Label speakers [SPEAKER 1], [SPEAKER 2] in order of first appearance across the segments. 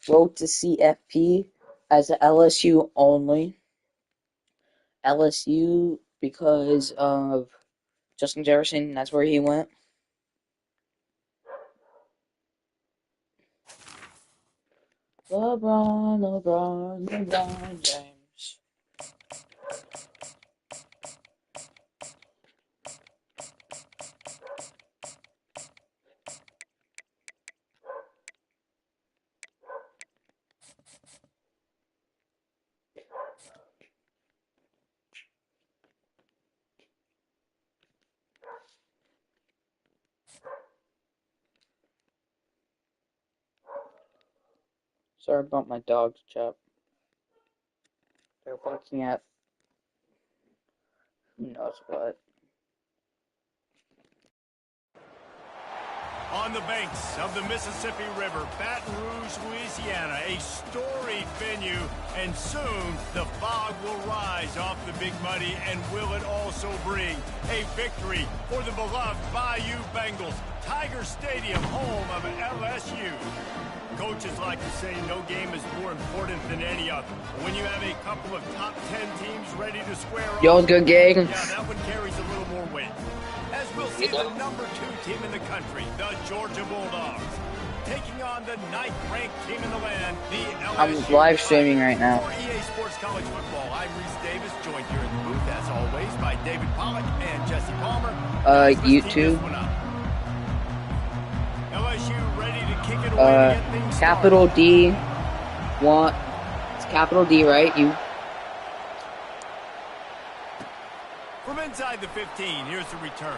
[SPEAKER 1] wrote to CFP as a LSU only. LSU because of Justin Jefferson, that's where he went. LeBron James. Sorry about my dogs, chap. They're barking at who knows what.
[SPEAKER 2] On the banks of the Mississippi River, Baton Rouge, Louisiana, a storied venue, and soon the fog will rise off the Big Muddy, and will it also bring a victory for the beloved Bayou Bengals, Tiger Stadium, home of LSU. Coaches like to say no game is more important than any other. When you have a couple of top 10 teams ready to square off,
[SPEAKER 1] Yo, good gang.
[SPEAKER 2] yeah, that one carries a little more weight. As we'll see the number 2 team in the country, the Georgia Bulldogs, taking on the 9th-ranked team in the land, the LSU.
[SPEAKER 1] I'm live streaming right now.
[SPEAKER 2] For EA Sports College Football, I'm Reese Davis, joined here in the booth, as always, by David Pollack and Jesse Palmer.
[SPEAKER 1] YouTube.
[SPEAKER 2] LSU ready to kick it away to get things
[SPEAKER 1] capital
[SPEAKER 2] started.
[SPEAKER 1] D. It's capital D, right?
[SPEAKER 2] From inside the 15, here's the return.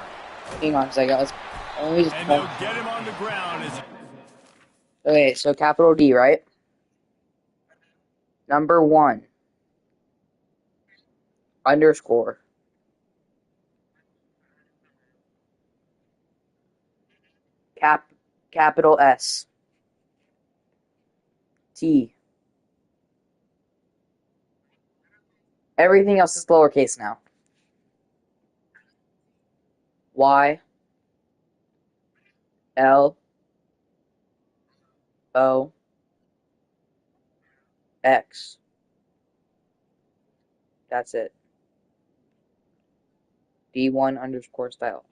[SPEAKER 1] Hang on a second. Let me just.
[SPEAKER 2] And they'll get him on the ground as.
[SPEAKER 1] Okay, so capital D, right? Number 1. Underscore. Capital S. T. Everything else is lowercase now. Y. L. O. X. That's it. D1 underscore stylex.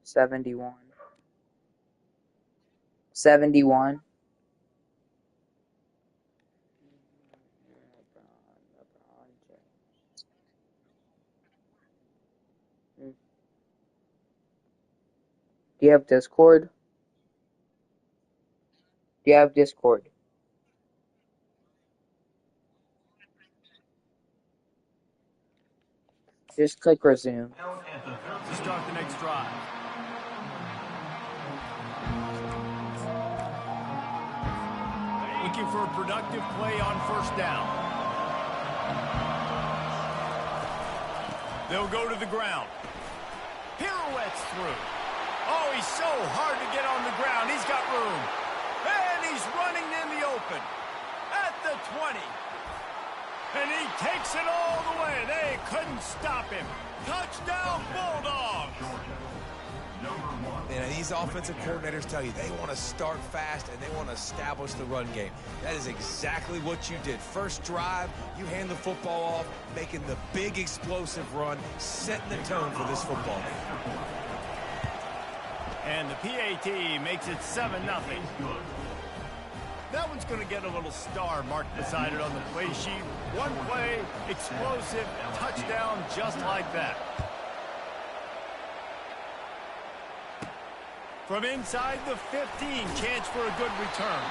[SPEAKER 1] $71. Do you have Discord? Just click resume.
[SPEAKER 2] To start the next drive. Looking for a productive play on first down. They'll go to the ground. Pirouettes through. Oh, he's so hard to get on the ground. He's got room. And he's running in the open. At the 20. And he takes it all the way. They couldn't stop him. Touchdown, Bulldogs.
[SPEAKER 3] And these offensive coordinators tell you they want to start fast and they want to establish the run game. That is exactly what you did. First drive, you hand the football off, making the big explosive run, setting the tone for this football game.
[SPEAKER 2] And the PAT makes it 7-0. That one's going to get a little star marked beside it on the play sheet. One play, explosive, touchdown just like that. From inside the 15, chance for a good return.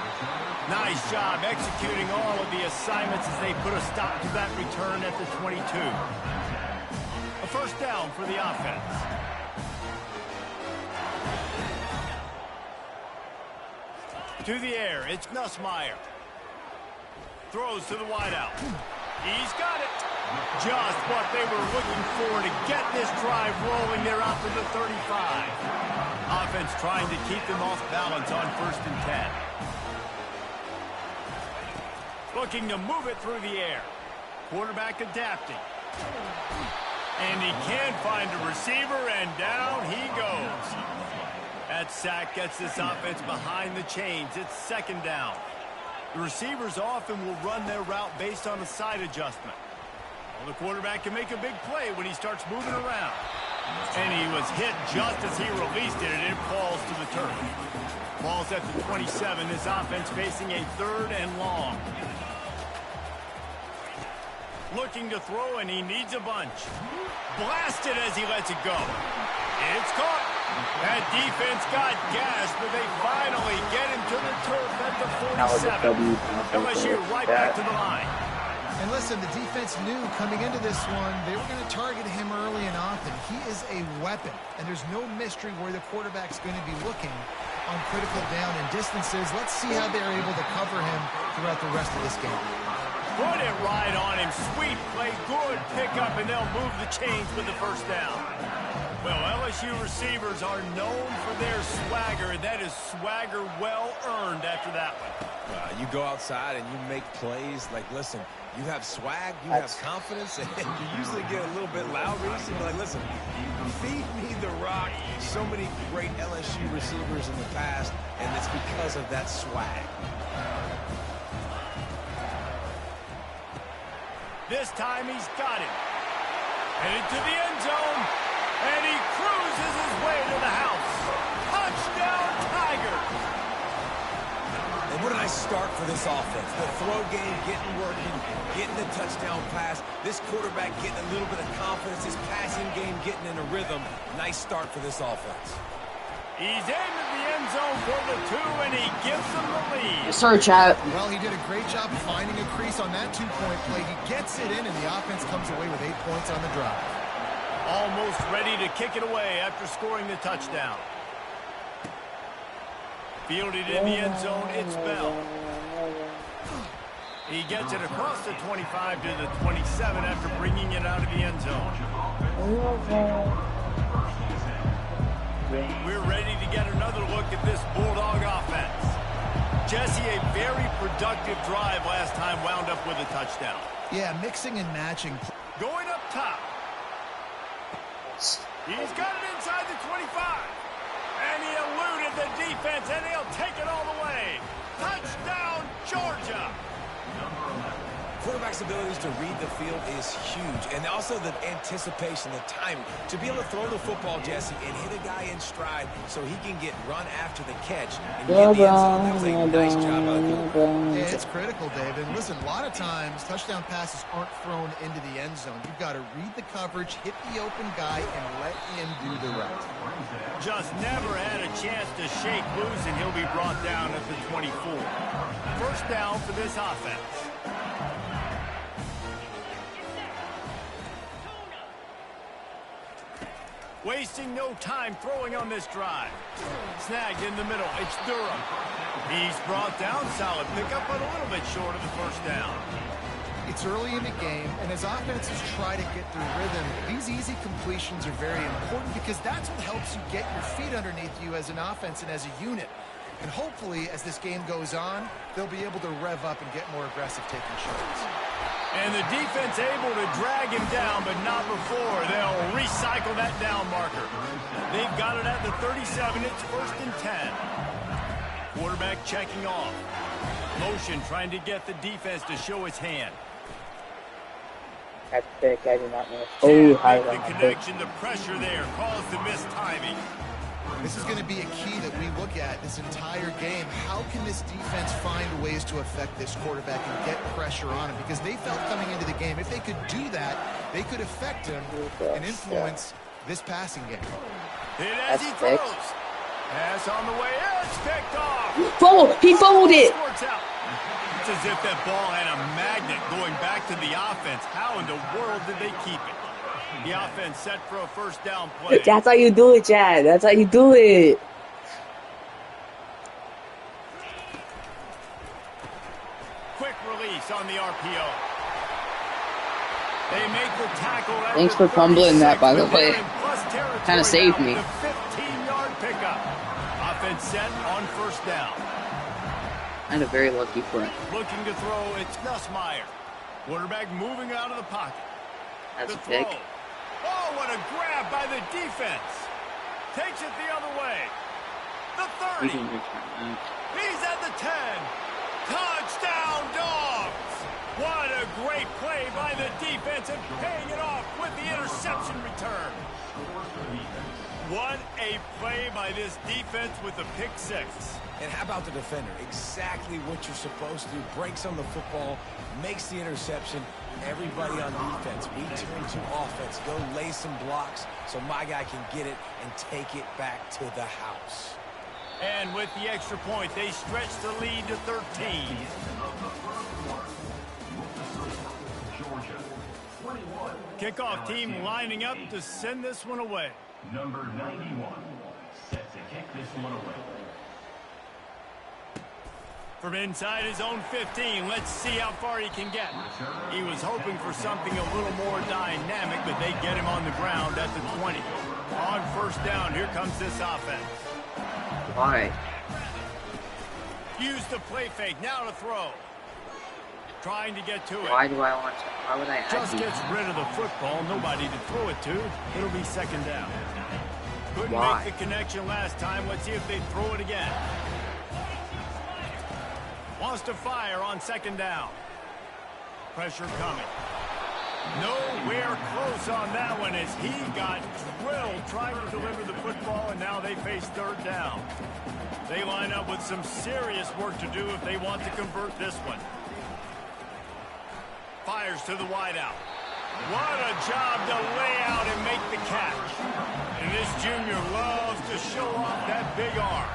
[SPEAKER 2] Nice job executing all of the assignments as they put a stop to that return at the 22. A first down for the offense. To the air, it's Nussmeier. Throws to the wideout. He's got it. Just what they were looking for to get this drive rolling. They're out to the 35. Offense trying to keep them off balance on 1st and 10. Looking to move it through the air. Quarterback adapting. And he can't find a receiver, and down he goes. That sack gets this offense behind the chains. It's second down. The receivers often will run their route based on a side adjustment. Well, the quarterback can make a big play when he starts moving around. And he was hit just as he released it, and it falls to the turf. Ball's at the 27. This offense facing a 3rd and long. Looking to throw, and he needs a bunch. Blasted as he lets it go. It's caught. That defense got gas, but they finally get him to the turf at the 47. LSU right back to the line.
[SPEAKER 4] And listen, the defense knew coming into this one, they were going to target him early and often. He is a weapon, and there's no mystery where the quarterback's going to be looking on critical down and distances. Let's see how they're able to cover him throughout the rest of this game.
[SPEAKER 2] Put it right on him. Sweet play, good pickup, and they'll move the chains with the first down. Well, LSU receivers are known for their swagger. That is swagger well earned after that one.
[SPEAKER 3] You go outside and you make plays. Like, listen, you have swag, you have confidence, and you usually get a little bit loud. You're like, listen, feed me the rock. So many great LSU receivers in the past, and it's because of that swag.
[SPEAKER 2] This time he's got him. Headed to the end zone, and he cruises his way to the house. Touchdown, Tigers!
[SPEAKER 3] And what a nice start for this offense. The throw game getting working, getting the touchdown pass. This quarterback getting a little bit of confidence. His passing game getting in a rhythm. Nice start for this offense.
[SPEAKER 2] He's into the end zone for the 2, and he gives them the lead.
[SPEAKER 1] Yes, sir, chat.
[SPEAKER 4] Well, he did a great job finding a crease on that 2-point play. He gets it in, and the offense comes away with 8 points on the drive.
[SPEAKER 2] Almost ready to kick it away after scoring the touchdown. Fielded in the end zone, it's Bell. He gets it across the 25 to the 27 after bringing it out of the end zone. We're ready to get another look at this Bulldog offense. Jesse, a very productive drive last time wound up with a touchdown.
[SPEAKER 4] Yeah, mixing and matching.
[SPEAKER 2] Going up top. He's got it inside the 25. And he eluded the defense, and he'll take it all the way. Touchdown, Georgia.
[SPEAKER 3] Quarterback's abilities to read the field is huge. And also the anticipation, the timing. To be able to throw the football, Jesse, and hit a guy in stride so he can get run after the catch and get the end zone. That was a nice job by the quarterback.
[SPEAKER 4] Yeah, it's critical, David. And listen, a lot of times touchdown passes aren't thrown into the end zone. You've got to read the coverage, hit the open guy, and let him do the rest.
[SPEAKER 2] Just never had a chance to shake loose, and he'll be brought down at the 24. First down for this offense. Wasting no time throwing on this drive. Snagged in the middle. It's Durham. He's brought down. Solid pickup, but a little bit short of the first down.
[SPEAKER 4] It's early in the game, and as offenses try to get their rhythm, these easy completions are very important because that's what helps you get your feet underneath you as an offense and as a unit. And hopefully, as this game goes on, they'll be able to rev up and get more aggressive taking shots.
[SPEAKER 2] And the defense able to drag him down, but not before. They'll recycle that down marker. They've got it at the 37. It's 1st and 10. Quarterback checking off. Motion trying to get the defense to show his hand.
[SPEAKER 1] That's thick. I did not miss.
[SPEAKER 2] Oh,
[SPEAKER 1] high
[SPEAKER 2] the connection, the pressure there caused the missed timing.
[SPEAKER 4] This is going to be a key that we look at this entire game. How can this defense find ways to affect this quarterback and get pressure on him? Because they felt coming into the game, if they could do that, they could affect him and influence this passing game.
[SPEAKER 2] Hit as he throws. Pass on the way. It's picked off.
[SPEAKER 1] Fumble. He fumbled it.
[SPEAKER 2] It's as if that ball had a magnet going back to the offense. How in the world did they keep it? The offense set for a first down play.
[SPEAKER 1] That's how you do it, Chad. That's how you do it.
[SPEAKER 2] Quick release on the RPO. They make the tackle.
[SPEAKER 1] Thanks for fumbling that, by the way. Kind of saved me.
[SPEAKER 2] The 15-yard pickup. Offense set on first down.
[SPEAKER 1] I had a very lucky play.
[SPEAKER 2] Looking to throw, it's Nussmeier. Quarterback moving out of the pocket.
[SPEAKER 1] That's
[SPEAKER 2] The
[SPEAKER 1] a pick.
[SPEAKER 2] throw. Oh, what a grab by the defense. Takes it the other way. The 30.
[SPEAKER 1] You can return that.
[SPEAKER 2] He's at the 10. Touchdown, Dogs. What a great play by the defense and paying it off with the interception return. What a play by this defense with the pick six.
[SPEAKER 3] And how about the defender? Exactly what you're supposed to do. Breaks on the football, makes the interception. Everybody on defense, we turn to offense. Go lay some blocks so my guy can get it and take it back to the house.
[SPEAKER 2] And with the extra point, they stretch the lead to 13. Kickoff team lining up to send this one away.
[SPEAKER 5] Number 91 set to kick this one away.
[SPEAKER 2] From inside his own 15, let's see how far he can get. He was hoping for something a little more dynamic, but they get him on the ground at the 20. On first down, here comes this offense.
[SPEAKER 1] Why?
[SPEAKER 2] Use the play fake, now to throw. Trying to get to it.
[SPEAKER 1] Why do I want to? Why would I add
[SPEAKER 2] Just
[SPEAKER 1] these?
[SPEAKER 2] gets rid of the football, nobody to throw it to. It'll be second down. Couldn't
[SPEAKER 1] Why?
[SPEAKER 2] make the connection last time. Let's see if they throw it again. Wants to fire on second down. Pressure coming. Nowhere close on that one as he got drilled trying to deliver the football, and now they face third down. They line up with some serious work to do if they want to convert this one. Fires to the wideout. What a job to lay out and make the catch. And this junior loves to show off that big arm.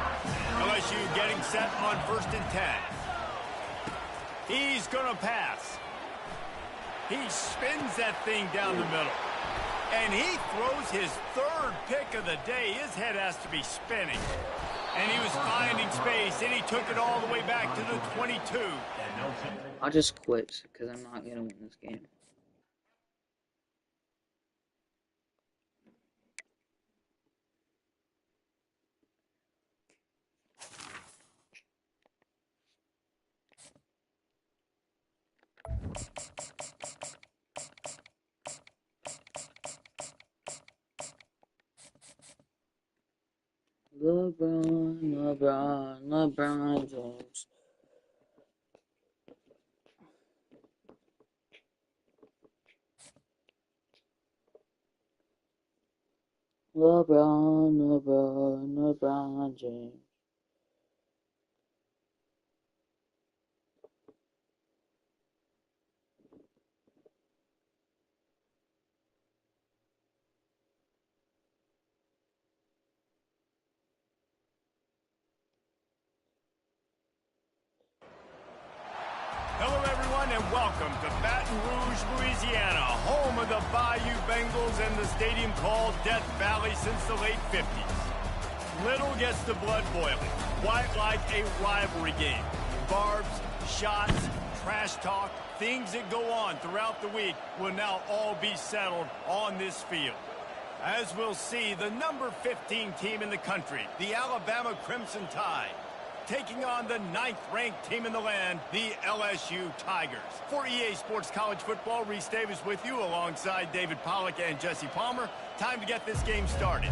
[SPEAKER 2] LSU getting set on 1st and 10. He's going to pass. He spins that thing down the middle. And he throws his third pick of the day. His head has to be spinning. And he was finding space, and he took it all the way back to the 22.
[SPEAKER 1] I'll just quit because I'm not gonna win this game. LeBron James. LeBron James.
[SPEAKER 2] Hello, everyone, and welcome to Baton Rouge, Louisiana, home of the Bayou Bengals and the stadium called Death Valley since the late 50s. Little gets the blood boiling, quite like a rivalry game. Barbs, shots, trash talk, things that go on throughout the week will now all be settled on this field. As we'll see, the number 15 team in the country, the Alabama Crimson Tide, taking on the 9th-ranked team in the land, the LSU Tigers. For EA Sports College Football, Reese Davis with you alongside David Pollack and Jesse Palmer. Time to get this game started.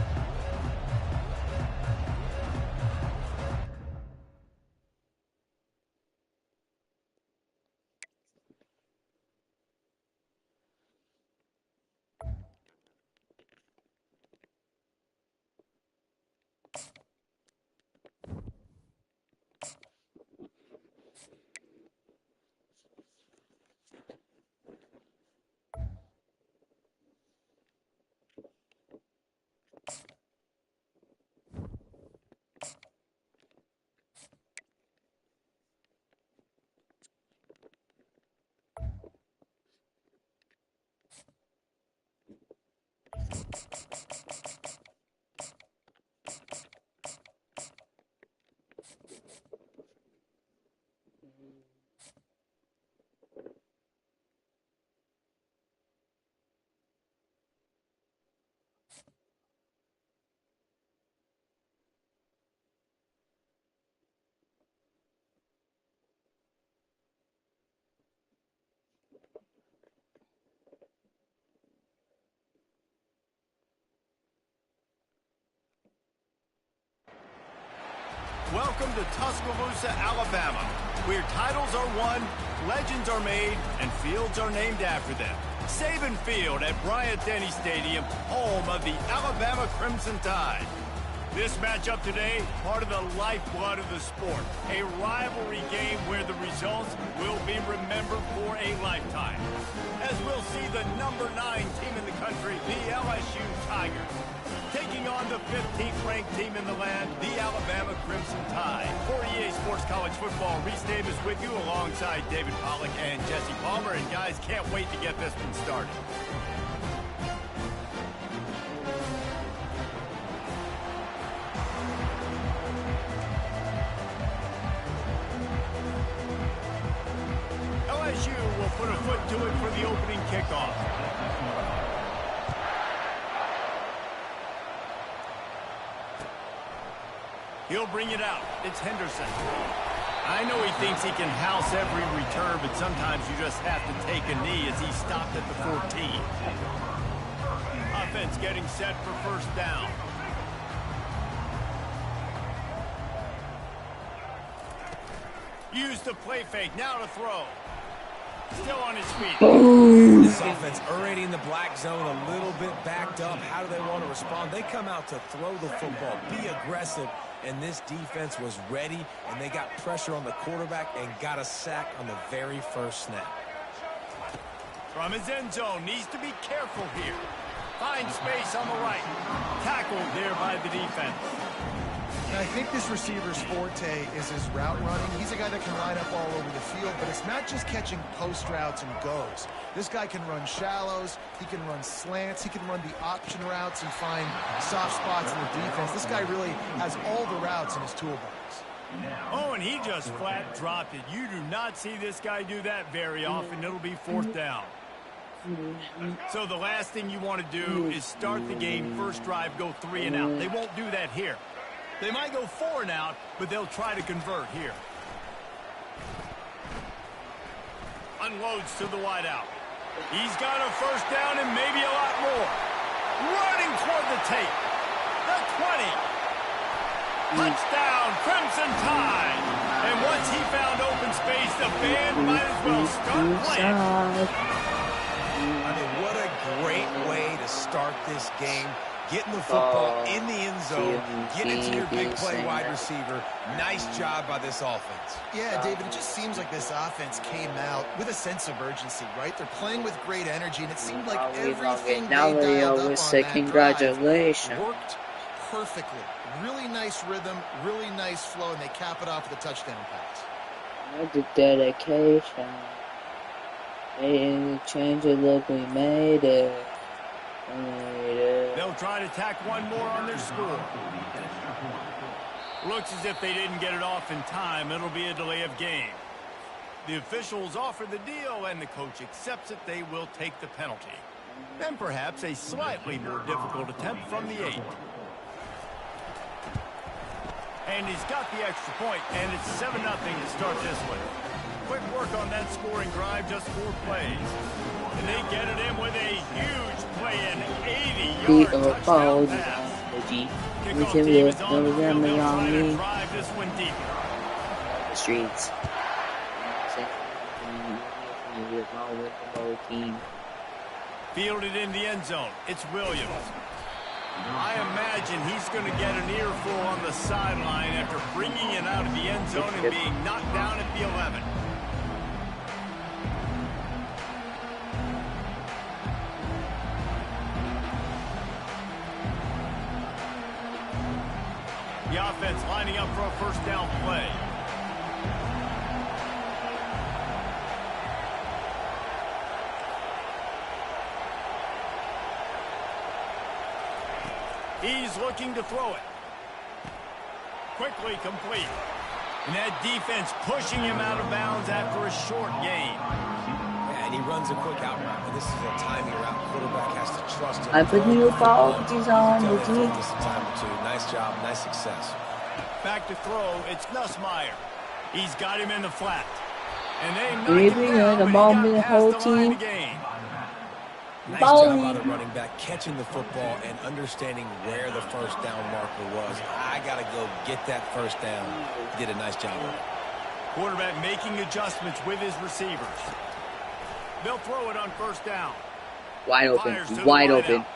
[SPEAKER 2] Welcome to Tuscaloosa, Alabama, where titles are won, legends are made, and fields are named after them. Saban Field at Bryant-Denny Stadium, home of the Alabama Crimson Tide. This matchup today, part of the lifeblood of the sport. A rivalry game where the results will be remembered for a lifetime. As we'll see the number 9 team in the country, the LSU Tigers, taking on the 15th ranked team in the land, the Alabama Crimson Tide. For EA Sports College Football, Reese Davis with you alongside David Pollack and Jesse Palmer. And guys, can't wait to get this one started. LSU will put a foot to it for the opening kickoff. He'll bring it out. It's Henderson. I know he thinks he can house every return, but sometimes you just have to take a knee as he stopped at the 14. Offense getting set for first down. Use the play fake. Now to throw. Still on his feet.
[SPEAKER 3] This offense already in the black zone, a little bit backed up. How do they want to respond? They come out to throw the football, be aggressive, and this defense was ready, and they got pressure on the quarterback and got a sack on the very first snap.
[SPEAKER 2] From his end zone, needs to be careful here. Finds space on the right. Tackled there by the defense.
[SPEAKER 4] And I think this receiver's forte is his route running. He's a guy that can line up all over the field, but it's not just catching post routes and goes. This guy can run shallows, he can run slants, he can run the option routes and find soft spots in the defense. This guy really has all the routes in his toolbox.
[SPEAKER 2] Oh, and he just flat dropped it. You do not see this guy do that very often. It'll be fourth down. So the last thing you want to do is start the game, first drive, go 3 and out. They won't do that here. They might go 4 and out, but they'll try to convert here. Unloads to the wideout. He's got a first down and maybe a lot more. Running toward the tape. The 20. Touchdown, Crimson Tide. And once he found open space, the band might as well start playing.
[SPEAKER 3] I mean, what a great way to start this game. Getting the football in the end zone, getting it to your big play wide receiver. Nice job by this offense.
[SPEAKER 4] Yeah, David, it just seems like this offense came out with a sense of urgency, right? They're playing with great energy, and it seemed like everything they dialed up on that
[SPEAKER 1] congratulations.
[SPEAKER 4] drive worked perfectly. Really nice rhythm, really nice flow, and they cap it off with a touchdown pass.
[SPEAKER 1] The dedication. Made it, change it, look, we made it.
[SPEAKER 2] They'll try to tack one more on their score. Looks as if they didn't get it off in time. It'll be a delay of game. The officials offer the deal, and the coach accepts it. They will take the penalty. Then perhaps a slightly more difficult attempt from the 8. And he's got the extra point, and it's 7-0 to start this one. Quick work on that scoring drive, just 4 plays. And they get it in with a huge play, an 80-yard touchdown pass. Kickoff team is on the field. They'll try to drive this one deeper.
[SPEAKER 1] The streets.
[SPEAKER 2] Fielded in the end zone. It's Williams. I imagine he's going to get an earful on the sideline after bringing it out of the end zone and being knocked down at the 11. The offense lining up for a first down play. He's looking to throw it. Quickly complete. And that defense pushing him out of bounds after a short gain.
[SPEAKER 3] And he runs a quick out route. And this is a timing route. Quarterback has to trust him.
[SPEAKER 1] I put new apologies on the team.
[SPEAKER 3] This a time or two. Nice job. Nice success.
[SPEAKER 2] Back to throw. It's Nussmeier. He's got him in the flat. And they knock
[SPEAKER 1] Maybe
[SPEAKER 2] him down,
[SPEAKER 1] the
[SPEAKER 2] but
[SPEAKER 1] ball
[SPEAKER 2] he
[SPEAKER 1] in the
[SPEAKER 2] got
[SPEAKER 1] whole
[SPEAKER 2] past the line
[SPEAKER 1] team.
[SPEAKER 2] to gain.
[SPEAKER 3] Nice
[SPEAKER 1] Bowling.
[SPEAKER 3] job by the running back, catching the football and understanding where the first down marker was. I got to go get that first down. He did a nice job of it.
[SPEAKER 2] Quarterback making adjustments with his receivers. They'll throw it on first down.
[SPEAKER 1] Wide open.
[SPEAKER 2] Fires to the
[SPEAKER 1] Wide
[SPEAKER 2] wide
[SPEAKER 1] open.
[SPEAKER 2] out.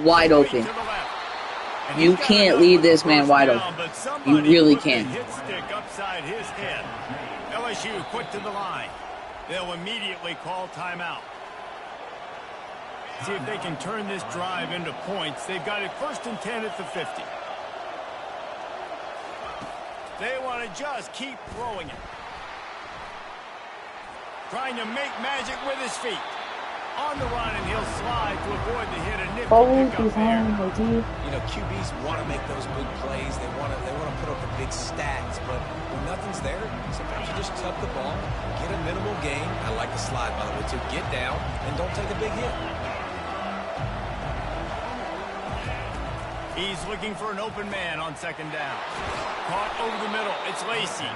[SPEAKER 1] Wide
[SPEAKER 2] Straight
[SPEAKER 1] open.
[SPEAKER 2] to the left. And
[SPEAKER 1] You
[SPEAKER 2] he's got
[SPEAKER 1] can't
[SPEAKER 2] enough
[SPEAKER 1] leave
[SPEAKER 2] with the
[SPEAKER 1] this man
[SPEAKER 2] first
[SPEAKER 1] wide
[SPEAKER 2] down,
[SPEAKER 1] open.
[SPEAKER 2] but
[SPEAKER 1] You
[SPEAKER 2] somebody
[SPEAKER 1] really
[SPEAKER 2] put the
[SPEAKER 1] can.
[SPEAKER 2] hit stick upside his head. LSU quick to the line. They'll immediately call timeout. See if they can turn this drive into points. They've got it 1st and 10 at the 50. They want to just keep throwing it. Trying to make magic with his feet. On the run, and he'll slide to avoid the hit. A nifty pickup there.
[SPEAKER 3] You know, QBs want to make those big plays. They want to put up the big stats, but when nothing's there, sometimes you just tuck the ball, get a minimal gain. I like the slide, by the way, to get down and don't take a big hit.
[SPEAKER 2] He's looking for an open man on 2nd down. Caught over the middle. It's Lacy.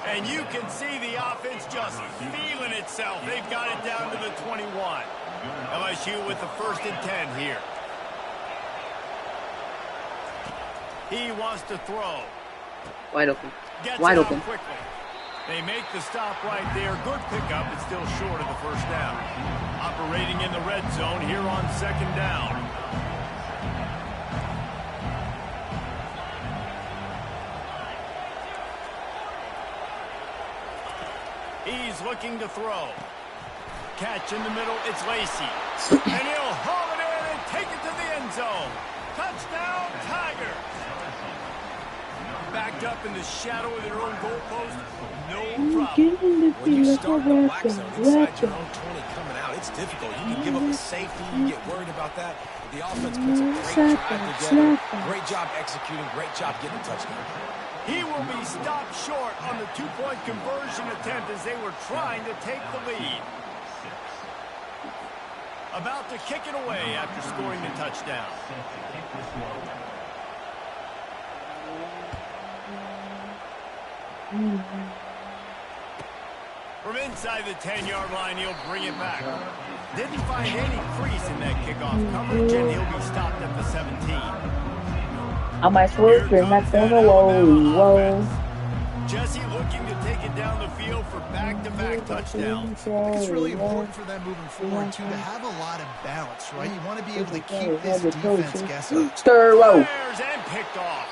[SPEAKER 2] And you can see the offense just feeling itself. They've got it down to the 21. LSU with the 1st and 10 here. He wants to throw.
[SPEAKER 1] Wide open.
[SPEAKER 2] Gets
[SPEAKER 1] Wide
[SPEAKER 2] it out
[SPEAKER 1] open.
[SPEAKER 2] quickly. They make the stop right there. Good pickup. It's still short of the 1st down. Operating in the red zone here on 2nd down. He's looking to throw. Catch in the middle. It's Lacy. And he'll haul it in and take it to the end zone. Touchdown, Tigers. Backed up in the shadow of their own goalpost. No problem.
[SPEAKER 3] When you start in the black zone inside your own 20 coming out, it's difficult. You can give up a safety. You get worried about that. But the offense puts a great drive together. Great job executing. Great job getting a touchdown.
[SPEAKER 2] He will be stopped short on the 2-point conversion attempt as they were trying to take the lead. About to kick it away after scoring the touchdown. From inside the 10-yard line, he'll bring it back. Didn't find any crease in that kickoff coverage, and he'll be stopped at the 17.
[SPEAKER 1] On my sword, you're not gonna whoa.
[SPEAKER 2] Jesse looking to take it down the field for back-to-back touchdowns.
[SPEAKER 4] It's really important for them moving forward, too, to have a lot of balance, right? You want to be able to keep this defense guessing.
[SPEAKER 1] Stir row.
[SPEAKER 2] Fires and picked off.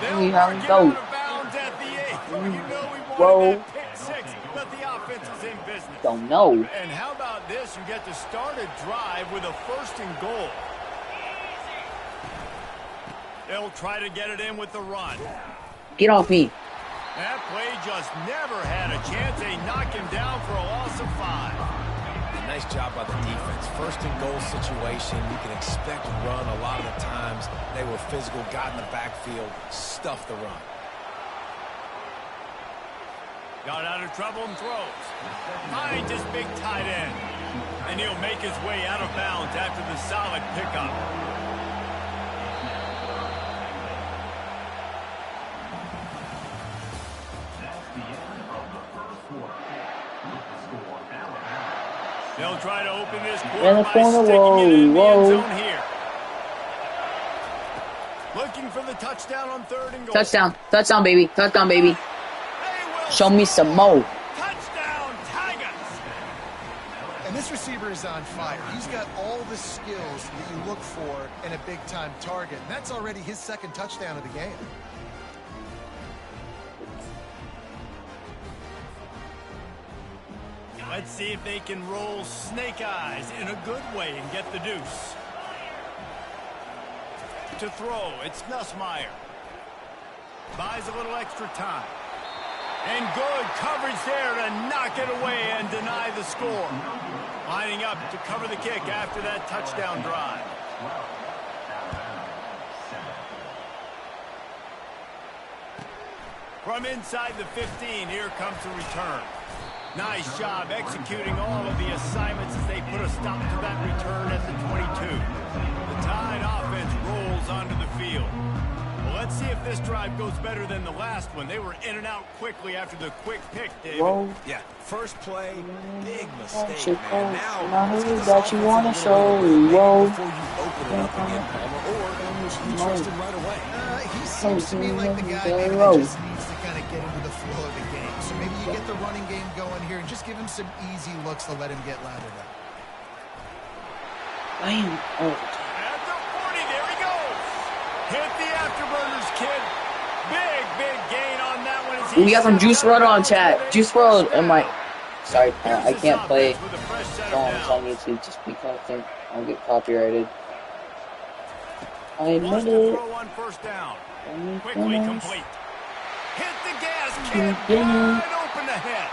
[SPEAKER 2] They'll
[SPEAKER 1] We
[SPEAKER 2] mark
[SPEAKER 1] have
[SPEAKER 2] it
[SPEAKER 1] go.
[SPEAKER 2] out of bounds at the 8. Oh, you know we
[SPEAKER 1] Whoa.
[SPEAKER 2] wanted that pick 6, but the offense is in business.
[SPEAKER 1] Don't know.
[SPEAKER 2] And how about this? You get to start a drive with a 1st and goal. They'll try to get it in with the run.
[SPEAKER 1] Get off me.
[SPEAKER 2] That play just never had a chance. They knock him down for a loss of 5.
[SPEAKER 3] Nice job by the defense. 1st and goal situation. You can expect run a lot of the times. They were physical, got in the backfield, stuffed the run.
[SPEAKER 2] Got out of trouble and throws. Finds his big tight end. And he'll make his way out of bounds after the solid pickup. They'll try to open this quarter by sticking it in the end zone here. Looking for the touchdown on 3rd and goal.
[SPEAKER 1] Touchdown. Touchdown, baby. Touchdown, baby. Show me some more.
[SPEAKER 2] Touchdown, Tigers.
[SPEAKER 4] And this receiver is on fire. He's got all the skills that you look for in a big-time target. And that's already his 2nd touchdown of the game.
[SPEAKER 2] Let's see if they can roll snake eyes in a good way and get the deuce. To throw, it's Nussmeier. Buys a little extra time. And good coverage there to knock it away and deny the score. Lining up to cover the kick after that touchdown drive. From inside the 15, here comes the return. Nice job executing all of the assignments as they put a stop to that return at the 22. The Tide offense rolls onto the field. Let's see if this drive goes better than the last one. They were in and out quickly after the quick pick, David.
[SPEAKER 1] Whoa.
[SPEAKER 3] Yeah, first play, big mistake,
[SPEAKER 1] Shit,
[SPEAKER 3] man. Now,
[SPEAKER 1] I
[SPEAKER 3] let's give
[SPEAKER 1] heard
[SPEAKER 3] this
[SPEAKER 1] that you
[SPEAKER 3] offense
[SPEAKER 1] wanna
[SPEAKER 3] a little
[SPEAKER 1] show.
[SPEAKER 3] bit of rhythm, maybe
[SPEAKER 1] Whoa.
[SPEAKER 3] before you open it up again, Palmer, or you trust him right away.
[SPEAKER 4] He seems to me like the guy maybe that just needs to kind of get into the flow of the game. So maybe you get the running game going here and just give him some easy looks to let him get lathered up.
[SPEAKER 1] Bam. Oh.
[SPEAKER 2] At the 40, there he goes. Hit the afterburners, kid. Big gain on that one. As
[SPEAKER 1] We got some Juice WRLD on chat. Juice WRLD and my. Sorry, I can't play songs on YouTube just because I'll get copyrighted. I admit it.
[SPEAKER 2] On first down. Quickly
[SPEAKER 1] Finish.
[SPEAKER 2] complete. Hit the gas, kid. Wide open ahead.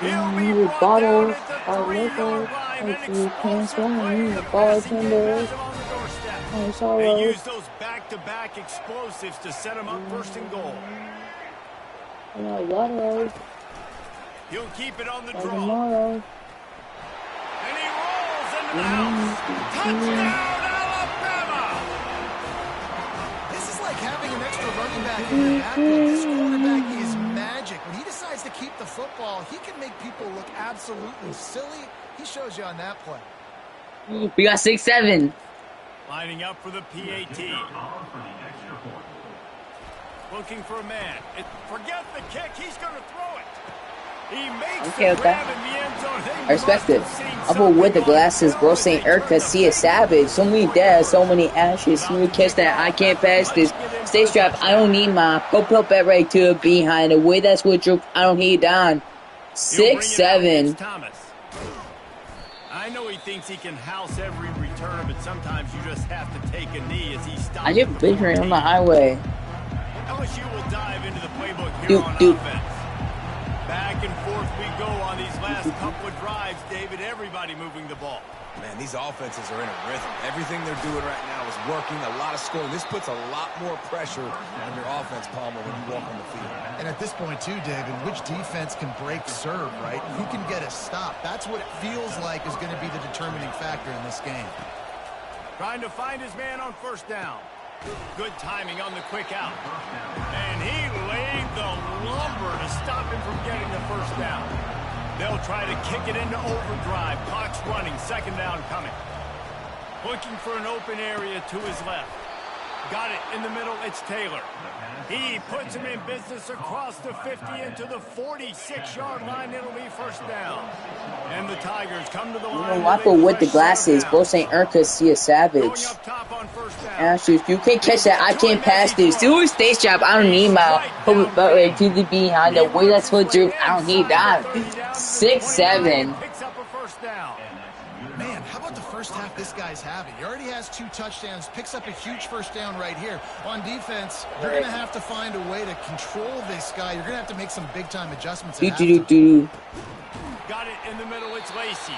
[SPEAKER 2] He'll be brought
[SPEAKER 1] Bottle,
[SPEAKER 2] down at the
[SPEAKER 1] I
[SPEAKER 2] 3-yard
[SPEAKER 1] look
[SPEAKER 2] line.
[SPEAKER 1] like
[SPEAKER 2] An
[SPEAKER 1] you can't
[SPEAKER 2] explosive play.
[SPEAKER 1] swim.
[SPEAKER 2] The
[SPEAKER 1] Ball
[SPEAKER 2] passing game
[SPEAKER 1] tender.
[SPEAKER 2] has him on the doorstep.
[SPEAKER 1] I
[SPEAKER 2] They
[SPEAKER 1] sorrow.
[SPEAKER 2] use those back-to-back explosives to set him up first and goal.
[SPEAKER 1] Tomorrow.
[SPEAKER 2] He'll keep it on the draw.
[SPEAKER 1] Tomorrow.
[SPEAKER 2] And he rolls into the house. Touchdown, Alabama!
[SPEAKER 4] This is like having an extra running back in your back. This quarterback is magic. When he decides to keep the football, he can make people look absolutely silly. He shows you on that play.
[SPEAKER 1] We got 6-7.
[SPEAKER 2] Lining up for the PAT. Looking for a man. Forget the kick. He's going to throw it. He makes
[SPEAKER 1] Okay
[SPEAKER 2] the
[SPEAKER 1] with
[SPEAKER 2] grab
[SPEAKER 1] that.
[SPEAKER 2] in the end zone.
[SPEAKER 1] I respect it. Upper with the glasses, bro. St. Erica, see a savage. So many deaths, so many ashes. Smooth catch that I can't pass this. Stay strapped. I don't need my pop bet right to it behind the way that's what you. I don't hear down. 6-7.
[SPEAKER 2] Thomas. I know he thinks he can house every return, but sometimes you just have to take a knee as he stops.
[SPEAKER 1] I just picturing on the highway.
[SPEAKER 2] LSU will dive into the playbook here on offense. Back and forth we go on these last couple of drives, David. Everybody moving the ball.
[SPEAKER 3] Man, these offenses are in a rhythm. Everything they're doing right now is working. A lot of scoring. This puts a lot more pressure on your offense, Palmer, when you walk on the field.
[SPEAKER 4] And at this point, too, David, which defense can break serve, right? Who can get a stop? That's what it feels like is going to be the determining factor in this game.
[SPEAKER 2] Trying to find his man on first down. Good timing on the quick out. And he laid the lumber to stop him from getting the first down. They'll try to kick it into overdrive. Clock's running. Second down coming. Looking for an open area to his left. Got it in the middle. It's Taylor. He puts him in business across the 50 into the 46-yard line. It'll be first down. And the Tigers come to the line.
[SPEAKER 1] Upper with the glasses, bro. St. Erica, see a savage.
[SPEAKER 2] Going up top on first down.
[SPEAKER 1] Ashes, you can't catch that. I can't pass this. Still stay strapped. I don't need my pop bet right to the behind the way that's what you. I don't need that. 6-7.
[SPEAKER 2] Picks up a first down.
[SPEAKER 4] Man, how about the first half this guy's having? He already has 2 touchdowns, picks up a huge first down right here. On defense, you're going to have to find a way to control this guy. You're going to have to make some big-time adjustments.
[SPEAKER 1] Do.
[SPEAKER 2] Got it in the middle. It's Lacey.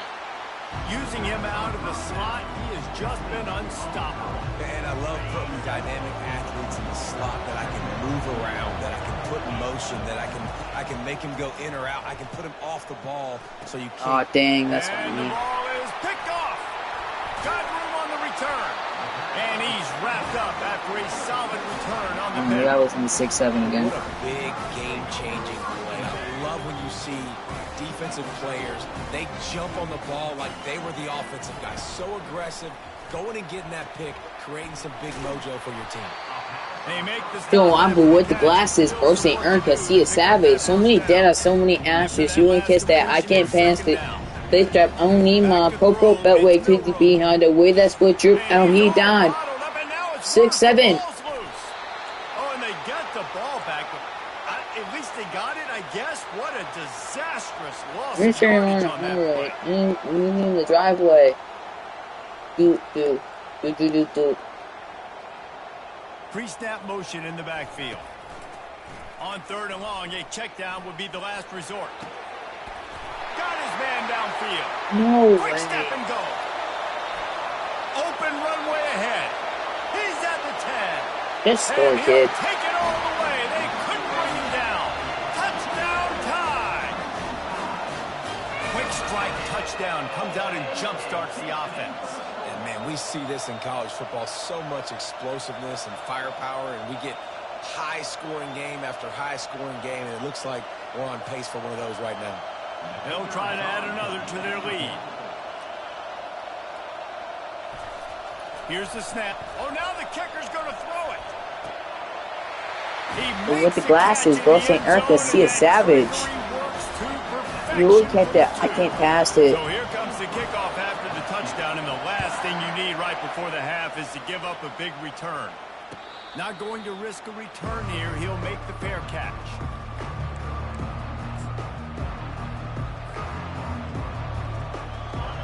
[SPEAKER 2] Using him out of the slot, he has just been unstoppable.
[SPEAKER 3] And I love putting dynamic athletes in the slot that I can move around, that I can put in motion, that I can make him go in or out. I can put him off the ball so you can't.
[SPEAKER 1] Oh, dang. That's what I
[SPEAKER 2] And the
[SPEAKER 1] need.
[SPEAKER 2] ball is picked off. Got room on the return. And he's wrapped up after a solid return on the
[SPEAKER 1] Yeah, that was in 6-7 again.
[SPEAKER 3] What a big game-changing play. I love when you see defensive players, they jump on the ball like they were the offensive guys. So aggressive, going and getting that pick, creating some big mojo for your team.
[SPEAKER 2] They make the
[SPEAKER 1] Yo, I'm with the glasses, bro. St. Erica, see a savage. So many dead, so many ashes. You ain't kiss that. I can't pass it. Stay strapped. I don't need my pro beltway to the behind the way that's what you. I don't need down. 6-7.
[SPEAKER 2] Oh, and they get the ball back. At least they got it, I guess. What a disastrous loss of yardage on that play.
[SPEAKER 1] In the driveway. Do.
[SPEAKER 2] Pre-snap motion in the backfield. On third and long, a check down would be the last resort. Got his man downfield.
[SPEAKER 1] No
[SPEAKER 2] Quick
[SPEAKER 1] way.
[SPEAKER 2] step and go. Open runway ahead. He's at the 10.
[SPEAKER 1] Just score,
[SPEAKER 2] And
[SPEAKER 1] kid.
[SPEAKER 2] he'll take it all the way. They couldn't bring him down. Touchdown tie. Quick strike touchdown comes out and jumpstarts the offense.
[SPEAKER 3] And Man, we see this in college football, so much explosiveness and firepower, and we get high-scoring game after high-scoring game, and it looks like we're on pace for one of those right now.
[SPEAKER 2] They'll try to add another to their lead. Here's the snap. Oh, now the kicker's going to throw it.
[SPEAKER 1] But with the glasses, bro, St. Erica, see a savage. You look at that, I can't pass it.
[SPEAKER 2] So here comes the kickoff after the touchdown, and the last thing you need right before the half is to give up a big return. Not going to risk a return here. He'll make the fair catch.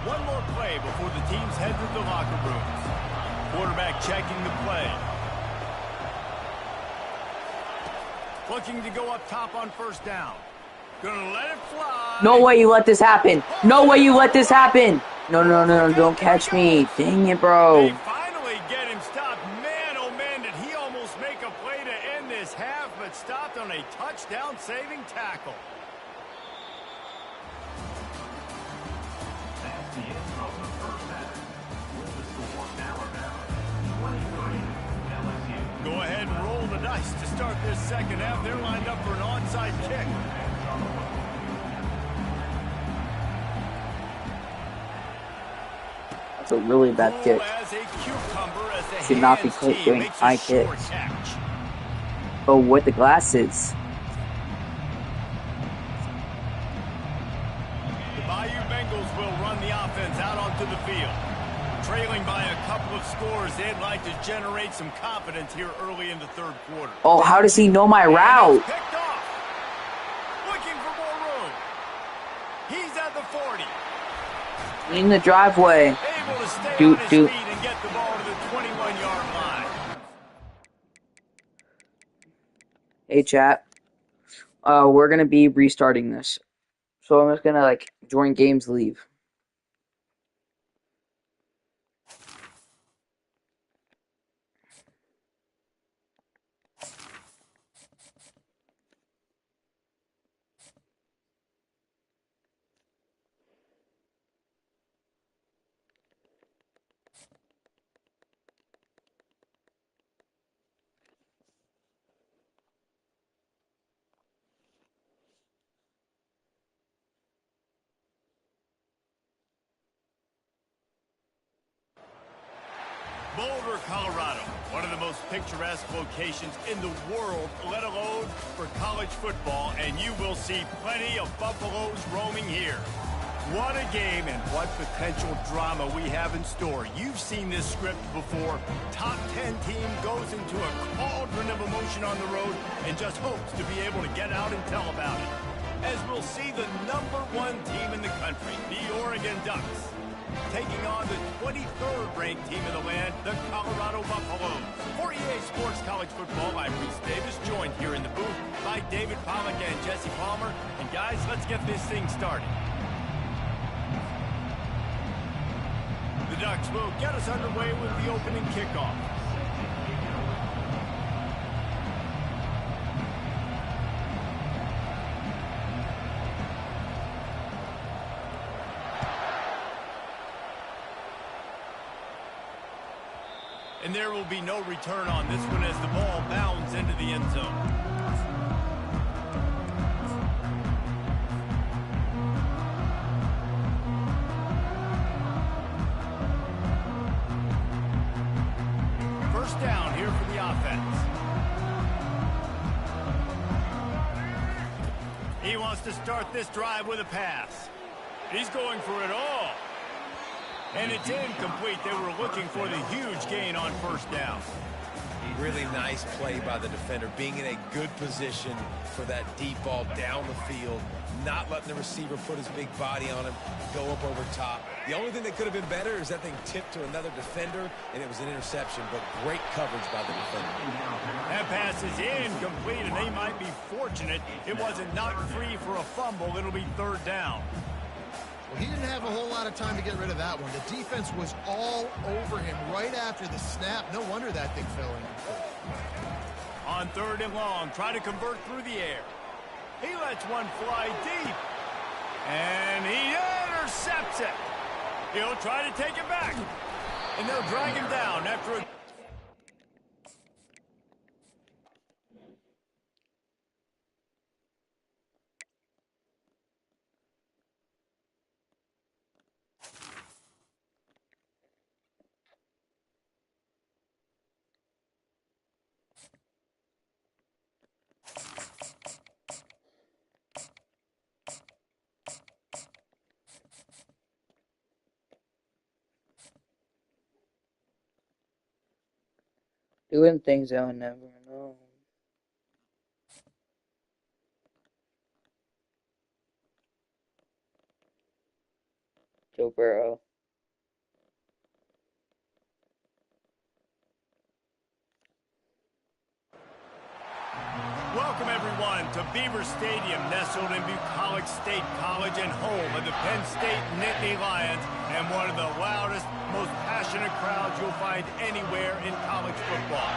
[SPEAKER 2] One more play before the teams head to the locker rooms. Quarterback checking the play. Looking to go up top on first down. Gonna let it fly.
[SPEAKER 1] No way you let this happen. No way you let this happen. No, no, no, no, don't catch me. Dang it, bro.
[SPEAKER 2] They finally get him stopped. Man, oh man, did he almost make a play to end this half, but stopped on a touchdown-saving tackle.
[SPEAKER 5] That's the end of the first half. With the score now about 23, LSU.
[SPEAKER 2] Go ahead and roll the dice to start this second half. They're lined up for an onside kick.
[SPEAKER 1] That's a really bad kick. Should not be doing high kicks. Oh, with the glasses.
[SPEAKER 2] The Bayou Bengals will run the offense out onto the field. Trailing by a couple of scores, they'd like to generate some confidence here early in the third quarter.
[SPEAKER 1] Oh, how does he know my route?
[SPEAKER 2] Picked off. Looking for more room. He's at the 40.
[SPEAKER 1] In the driveway.
[SPEAKER 2] Able to stay on his feet and get the ball to the 21-yard line.
[SPEAKER 1] Hey, chat. We're going to be restarting this. So I'm just going to, join games, leave.
[SPEAKER 2] Boulder, Colorado, one of the most picturesque locations in the world, let alone for college football, and you will see plenty of Buffaloes roaming here. What a game and what potential drama we have in store. You've seen this script before. Top 10 team goes into a cauldron of emotion on the road and just hopes to be able to get out and tell about it. As we'll see the #1 team in the country, the Oregon Ducks, taking on the 23rd ranked team in the land, the Colorado Buffaloes. For EA Sports College Football, I'm Reese Davis, joined here in the booth by David Pollack and Jesse Palmer. And guys, let's get this thing started. The Ducks will get us underway with the opening kickoff. And there will be no return on this one as the ball bounds into the end zone. First down here for the offense. He wants to start this drive with a pass. He's going for it all. And it's incomplete. They were looking for the huge gain on first down.
[SPEAKER 3] Really nice play by the defender, being in a good position for that deep ball down the field, not letting the receiver put his big body on him, go up over top. The only thing that could have been better is that thing tipped to another defender, and it was an interception, but great coverage by the defender.
[SPEAKER 2] That pass is incomplete, and they might be fortunate it wasn't knocked free for a fumble. It'll be third down.
[SPEAKER 4] Well, he didn't have a whole lot of time to get rid of that one. The defense was all over him right after the snap. No wonder that thing fell in.
[SPEAKER 2] On third and long, try to convert through the air. He lets one fly deep. And he intercepts it. He'll try to take it back. And they'll drag him down after a...
[SPEAKER 1] Doing things I'll never know. Joe Burrow.
[SPEAKER 2] Welcome, everyone, to Beaver Stadium, nestled in Bucolic State College and home of the Penn State Nittany Lions, and one of the loudest, most passionate crowds you'll find anywhere in college football.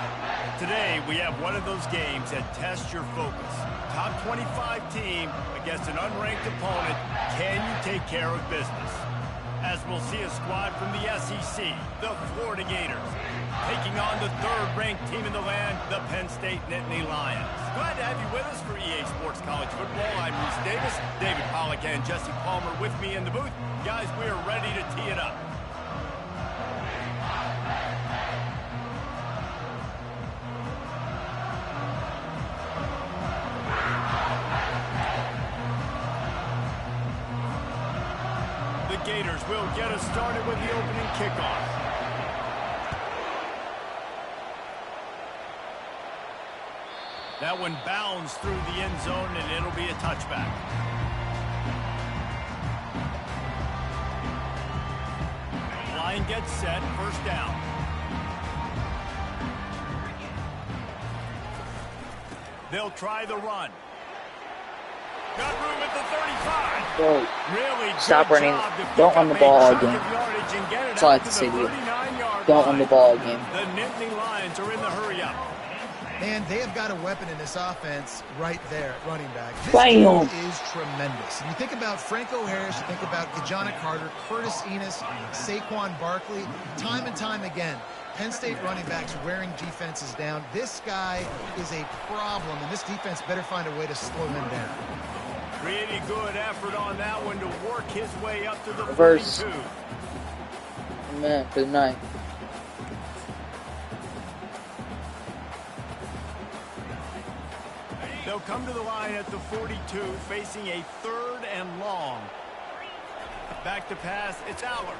[SPEAKER 2] Today, we have one of those games that tests your focus. Top 25 team against an unranked opponent. Can you take care of business? As we'll see a squad from the SEC, the Florida Gators, taking on the third-ranked team in the land, the Penn State Nittany Lions. Glad to have you with us for EA Sports College Football. I'm Reese Davis, David Pollack and Jesse Palmer with me in the booth. Guys, we are ready to tee it up. The Gators will get us started with the opening kickoff. That one bounds through the end zone, and it'll be a touchback. Line gets set, first down. They'll try the run. Got room at the 35.
[SPEAKER 1] Bro,
[SPEAKER 2] Really
[SPEAKER 1] stop
[SPEAKER 2] good
[SPEAKER 1] running.
[SPEAKER 2] job to
[SPEAKER 1] Don't
[SPEAKER 2] pick
[SPEAKER 1] run the
[SPEAKER 2] up a
[SPEAKER 1] ball
[SPEAKER 2] chunk
[SPEAKER 1] again.
[SPEAKER 2] of yardage and get it
[SPEAKER 1] That's all I
[SPEAKER 2] out
[SPEAKER 1] have to
[SPEAKER 2] to
[SPEAKER 1] say
[SPEAKER 2] the
[SPEAKER 1] to you.
[SPEAKER 2] 39-yard
[SPEAKER 1] Don't run the
[SPEAKER 2] line.
[SPEAKER 1] ball again.
[SPEAKER 2] The Nittany Lions are in the hurry-up.
[SPEAKER 4] And they have got a weapon in this offense right there at running back. This
[SPEAKER 1] Bam.
[SPEAKER 4] dude is tremendous. And you think about Franco Harris, you think about Gajana Carter, Curtis Enos, Saquon Barkley, time and time again. Penn State running backs wearing defenses down. This guy is a problem, and this defense better find a way to slow him down.
[SPEAKER 2] Pretty good effort on that one to work his way up to the
[SPEAKER 1] Reverse.
[SPEAKER 2] 42.
[SPEAKER 1] Man, good night.
[SPEAKER 2] They'll come to the line at the 42, facing a third and long. Back to pass, it's Aller.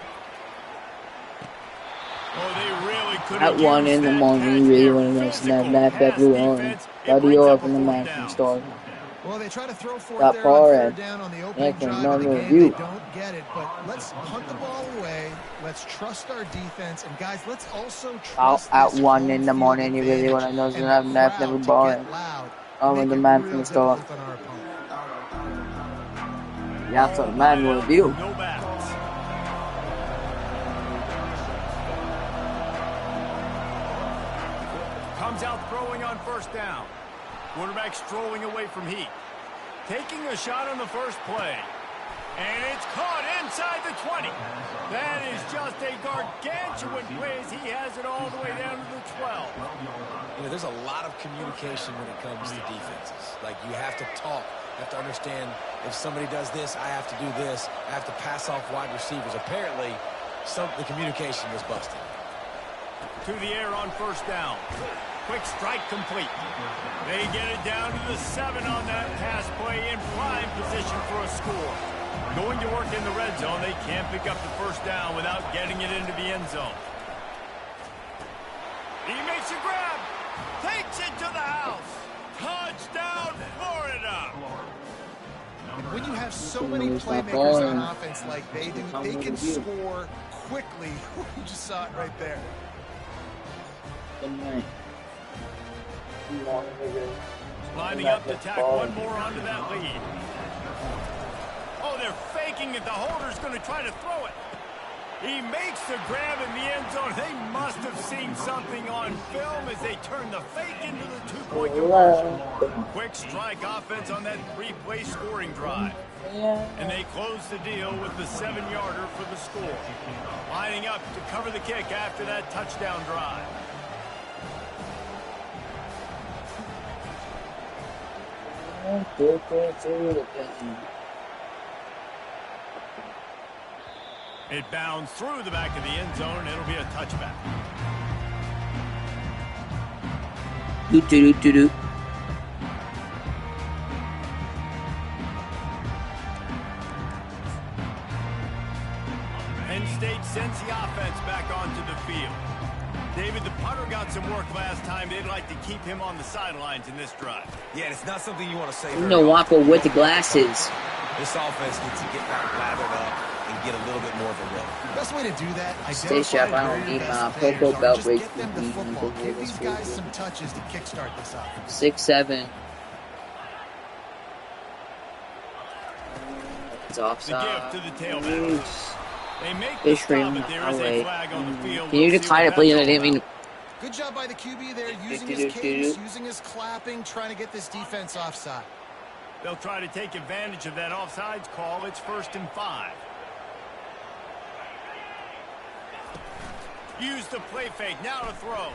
[SPEAKER 2] Oh, they really could have
[SPEAKER 1] At 1 in the morning, you really want to snap that blue on. That'll be all from the man from Star.
[SPEAKER 4] Well, they try to throw for
[SPEAKER 1] Got
[SPEAKER 4] it there
[SPEAKER 1] far
[SPEAKER 4] on
[SPEAKER 1] and
[SPEAKER 4] third down on the opening
[SPEAKER 1] Nathan,
[SPEAKER 4] drive of the
[SPEAKER 1] number
[SPEAKER 4] game.
[SPEAKER 1] review.
[SPEAKER 4] They don't get it, but let's hunt the ball away. Let's trust our defense. And, guys, let's also trust
[SPEAKER 1] At
[SPEAKER 4] this
[SPEAKER 1] 1
[SPEAKER 4] home
[SPEAKER 1] in the
[SPEAKER 4] field
[SPEAKER 1] morning, you really
[SPEAKER 4] advantage
[SPEAKER 1] want to know
[SPEAKER 4] and
[SPEAKER 1] snap
[SPEAKER 4] the
[SPEAKER 1] that
[SPEAKER 4] crowd
[SPEAKER 1] blue
[SPEAKER 4] to
[SPEAKER 1] ball.
[SPEAKER 4] get loud,
[SPEAKER 1] I'm
[SPEAKER 4] make
[SPEAKER 1] the
[SPEAKER 4] it
[SPEAKER 1] man
[SPEAKER 4] real
[SPEAKER 1] from the Star.
[SPEAKER 4] difficult on our opponent.
[SPEAKER 1] Yeah, that's what the man will do.
[SPEAKER 2] No backs. Comes out throwing on first down. Quarterback strolling away from heat. Taking a shot on the first play. And it's caught inside the 20. That is just a gargantuan play as he has it all the way down to the 12.
[SPEAKER 3] You know, there's a lot of communication when it comes to defenses. Like, you have to talk. You have to understand if somebody does this, I have to do this. I have to pass off wide receivers. Apparently, the communication was busted.
[SPEAKER 2] To the air on first down. Quick strike complete. They get it down to the 7 on that pass play in prime position for a score. Going to work in the red zone, they can't pick up the first down without getting it into the end zone. He makes a grab. Takes it to the house. Touchdown, Florida.
[SPEAKER 4] And when you have so many playmakers on offense like they do, they can score quickly. You just saw it right there.
[SPEAKER 1] Good night.
[SPEAKER 2] Lining up to tack one more onto that lead. Oh, they're faking it. The holder's going to try to throw it. He makes the grab in the end zone. They must have seen something on film as they turn the fake into the two-point conversion. Quick strike offense on that 3-play scoring drive. And they close the deal with the 7-yarder for the score. Lining up to cover the kick after that touchdown drive. It bounds through the back of the end zone, and it'll be a touchback.
[SPEAKER 1] Do.
[SPEAKER 2] Penn State sends the offense back onto the field. David, the punter got some work last time. They'd like to keep him on the sidelines in this drive.
[SPEAKER 3] Yeah, it's not something you want to say.
[SPEAKER 1] Waffle with the glasses.
[SPEAKER 3] This offense needs to get back lathered up and get a little bit more of a rhythm.
[SPEAKER 4] Best way to do that,
[SPEAKER 1] stay sharp. I don't need my purple belt break.
[SPEAKER 4] Give these guys some touches to kickstart this offense.
[SPEAKER 1] 6-7. It's offside.
[SPEAKER 2] The gift to the tailback. They make the
[SPEAKER 1] Fish
[SPEAKER 2] stop,
[SPEAKER 1] ring
[SPEAKER 2] but there is a flag on the field.
[SPEAKER 1] Can you decline it, please? I didn't mean.
[SPEAKER 4] Good job by the QB there, using his cadence, using his clapping, trying to get this defense offside.
[SPEAKER 2] They'll try to take advantage of that offsides call. It's 1st and 5. Use the play fake. Now to throw.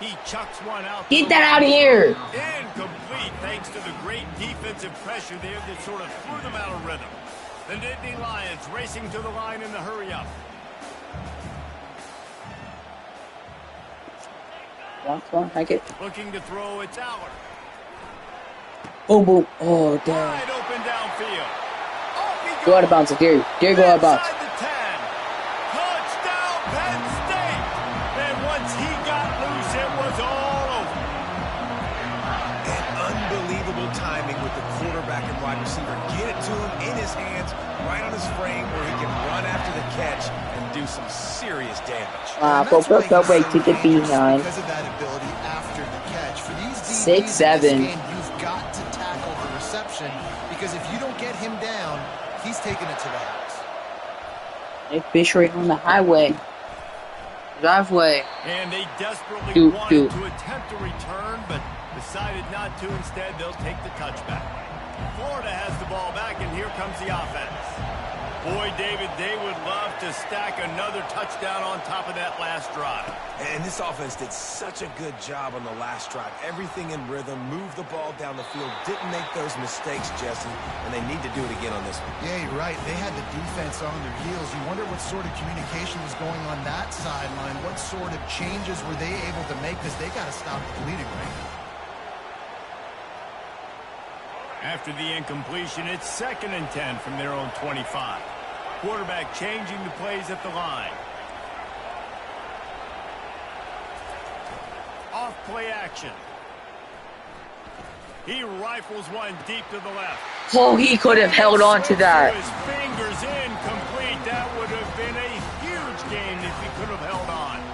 [SPEAKER 2] He chucks one out.
[SPEAKER 1] Get that out of here.
[SPEAKER 2] Incomplete thanks to the great defensive pressure there that sort of threw them out of rhythm. The Nittany Lions racing to the line in the hurry up. Looking to throw, it's Aller.
[SPEAKER 1] Boom. Oh, damn.
[SPEAKER 2] Wide open downfield.
[SPEAKER 1] Go out of bounds, Gary. Gary, go out of bounds.
[SPEAKER 2] Inside the 10. Touchdown, Penn State. And once he got loose, it was all over.
[SPEAKER 3] And unbelievable timing with the quarterback and wide receiver. Get it to him in his hands, right on his frame, where he can run after the catch and do some serious damage.
[SPEAKER 1] Purple belt break to the behind.
[SPEAKER 4] Because of that ability after the catch. For these
[SPEAKER 1] 6-7.
[SPEAKER 4] You've got to tackle the reception, because if you don't get him down, he's taking it to the house.
[SPEAKER 1] They fish right on the highway. Driveway.
[SPEAKER 2] And they desperately wanted to attempt a return, but decided not to. Instead, they'll take the touchback. Florida has the ball back, and here comes the offense. Boy, David, they would love to stack another touchdown on top of that last drive.
[SPEAKER 3] And this offense did such a good job on the last drive. Everything in rhythm, moved the ball down the field, didn't make those mistakes, Jesse, and they need to do it again on this one.
[SPEAKER 4] Yeah, you're right. They had the defense on their heels. You wonder what sort of communication was going on that sideline. What sort of changes were they able to make, because they got to stop the bleeding right now.
[SPEAKER 2] After the incompletion, it's 2nd and 10 from their own 25. Quarterback changing the plays at the line. Off play action. He rifles one deep to the left.
[SPEAKER 1] Oh, he could have held on to that.
[SPEAKER 2] His fingers incomplete. That would have been a huge gain if he could have held on.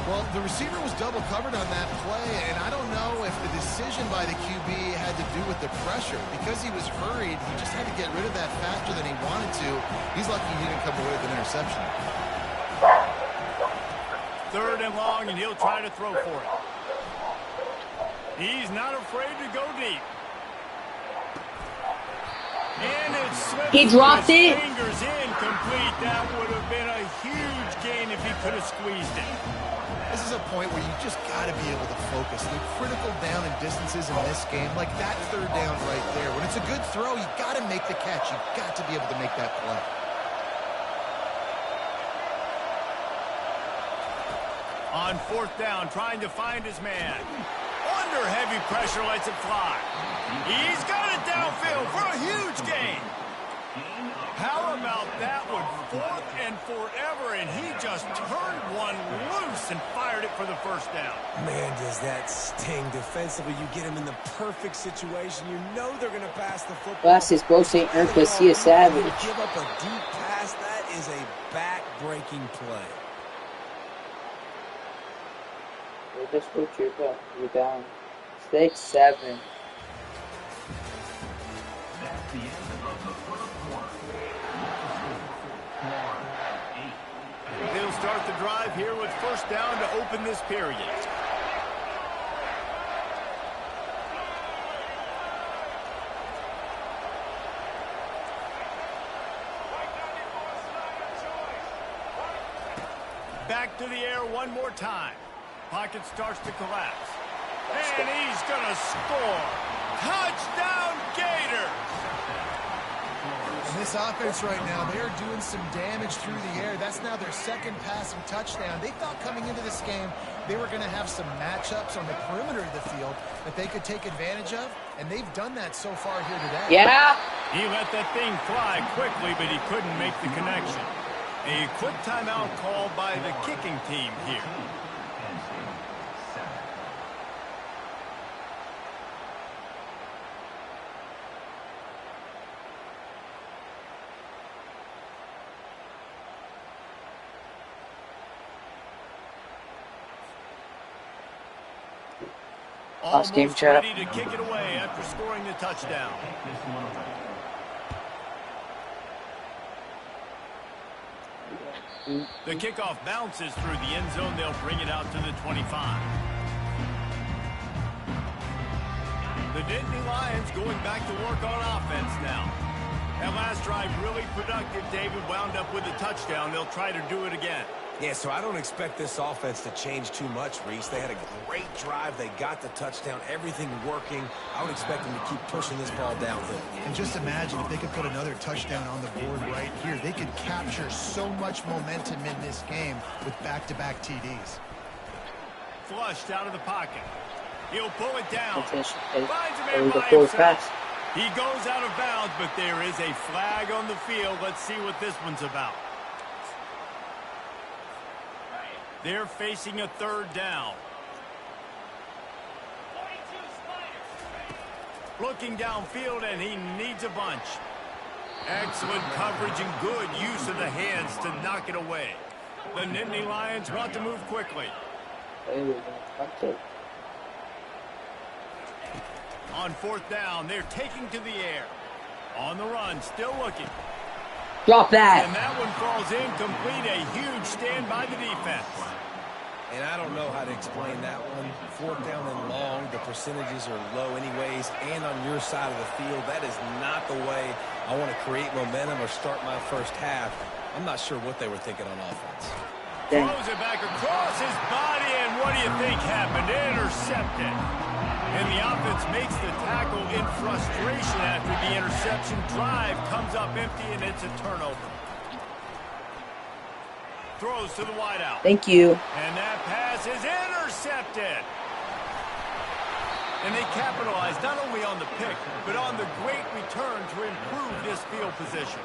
[SPEAKER 4] Well, the receiver was double covered on that play, and I don't know if the decision by the QB had to do with the pressure. Because he was hurried, he just had to get rid of that faster than he wanted to. He's lucky he didn't come away with an interception.
[SPEAKER 2] 3rd and long, and he'll try to throw for it. He's not afraid to go deep. And it slipped.
[SPEAKER 1] He dropped it.
[SPEAKER 2] Fingers incomplete. That would have been a huge gain if he could have squeezed it.
[SPEAKER 4] This is a point where you just got to be able to focus. The critical down and distances in this game, like that 3rd down right there. When it's a good throw, you got to make the catch. You got to be able to make that play.
[SPEAKER 2] On 4th down, trying to find his man. Under heavy pressure, lets it fly. He's got it downfield for a huge gain. How about that one? 4th and forever, and he just turned one loose and fired it for the 1st down.
[SPEAKER 3] Man, does that sting defensively. You get him in the perfect situation. You know they're going to pass the football.
[SPEAKER 1] Glasses, bro, St. Erica, see a savage.
[SPEAKER 3] Give up a deep pass. That is a back-breaking play.
[SPEAKER 1] Just put you down. 6-7.
[SPEAKER 5] That's the end of the first quarter.
[SPEAKER 2] They'll start the drive here with 1st down to open this period. back to the air one more time. Pocket starts to collapse. And he's going to score. Touchdown Gators!
[SPEAKER 4] And this offense right now, they are doing some damage through the air. That's now their second passing touchdown. They thought coming into this game they were going to have some matchups on the perimeter of the field that they could take advantage of, and they've done that so far here today.
[SPEAKER 1] Yeah.
[SPEAKER 2] He let that thing fly quickly, but he couldn't make the connection. A quick timeout called by the kicking team here.
[SPEAKER 1] Last game,
[SPEAKER 2] Almost
[SPEAKER 1] chat.
[SPEAKER 2] ready to kick it away after scoring the touchdown. The kickoff bounces through the end zone. They'll bring it out to the 25. The Nittany Lions going back to work on offense now. That last drive really productive. David wound up with a touchdown. They'll try to do it again.
[SPEAKER 3] Yeah, so I don't expect this offense to change too much, Reese. They had a great drive. They got the touchdown. Everything working. I would expect them to keep pushing this ball downhill.
[SPEAKER 4] And just imagine if they could put another touchdown on the board right here. They could capture so much momentum in this game with back-to-back TDs.
[SPEAKER 2] Flushed out of the pocket. He'll pull it down.
[SPEAKER 1] Finish.
[SPEAKER 2] Finds a man by
[SPEAKER 1] Forward
[SPEAKER 2] himself.
[SPEAKER 1] pass.
[SPEAKER 2] He goes out of bounds, but there is a flag on the field. Let's see what this one's about. They're facing a third down. Looking downfield, and he needs a bunch. Excellent coverage and good use of the hands to knock it away. The Nittany Lions want to move quickly. On fourth down, they're taking to the air. On the run, still looking.
[SPEAKER 1] Drop that.
[SPEAKER 2] And that one falls incomplete. A huge stand by the defense.
[SPEAKER 3] And I don't know how to explain that one. Fourth down and long, the percentages are low anyways, and on your side of the field, that is not the way I want to create momentum or start my first half. I'm not sure what they were thinking on offense.
[SPEAKER 1] Dang.
[SPEAKER 2] Throws it back across his body, and what do you think happened? Intercepted. And the offense makes the tackle in frustration after the interception. Drive comes up empty, and it's a turnover. Throws to the wideout.
[SPEAKER 1] Thank you.
[SPEAKER 2] And that pass is intercepted. And they capitalized not only on the pick, but on the great return to improve this field position.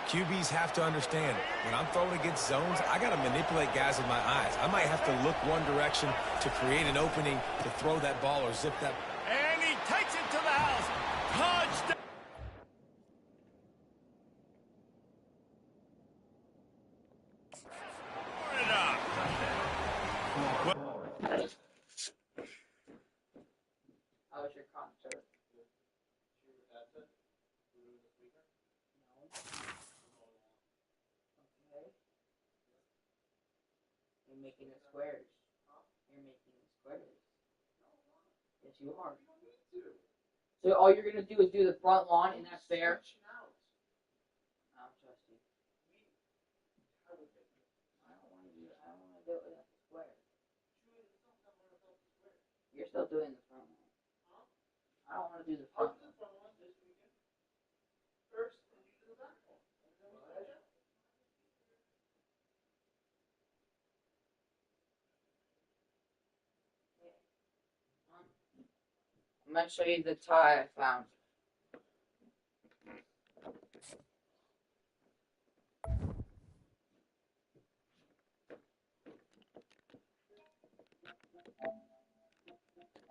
[SPEAKER 3] QBs have to understand, when I'm throwing against zones, I got to manipulate guys with my eyes. I might have to look one direction to create an opening to throw that ball or zip that.
[SPEAKER 2] And he takes it to the house. Touchdown.
[SPEAKER 1] How was your concert? Okay. You're making the squares. You're making the squares. Yes, you are. So all you're gonna do is do the front lawn, and that's fair. I don't trust you. I don't want to do it. I don't want to do it without the square. You're still doing the front lawn. I don't want to do the front lawn. I'm gonna show you the tie I found.